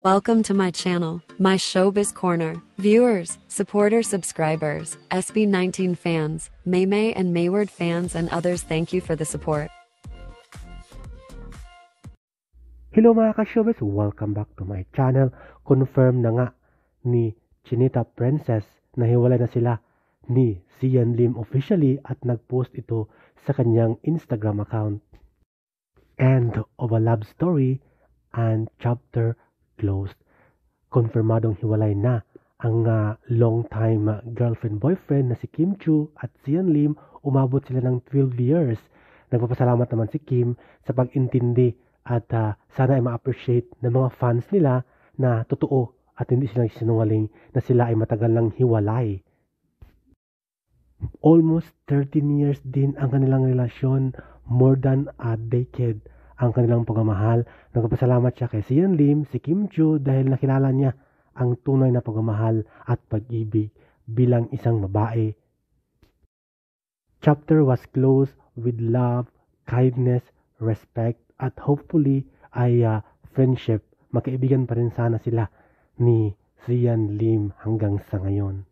Welcome to my channel, my Showbiz Corner. Viewers, supporters, subscribers, SB19 fans, Maymay and Mayward fans and others, thank you for the support. Hello mga ka-showbiz, welcome back to my channel. Confirm na nga ni Chinita Princess na hiwalay na sila ni Sian Lim officially at nag-post ito sa kanyang Instagram account. End of a love story and chapter closed. Konfirmadong hiwalay na ang long-time girlfriend-boyfriend na si Kim Chiu at Sian Lim. Umabot sila ng 12 years. Nagpapasalamat naman si Kim sa pag-intindi at sana ay ma-appreciate ng mga fans nila na totoo at hindi sila sinungaling na sila ay matagal lang hiwalay. Almost 13 years din ang kanilang relasyon, more than a decade ang kanilang pagmamahal. Nagpapasalamat siya kay Sian Lim, si Kim Chiu dahil nakilala niya ang tunay na pagmamahal at pag-ibig bilang isang babae. Chapter was closed with love, kindness, respect at hopefully ay friendship. Magkaibigan pa rin sana sila ni Sian Lim hanggang sa ngayon.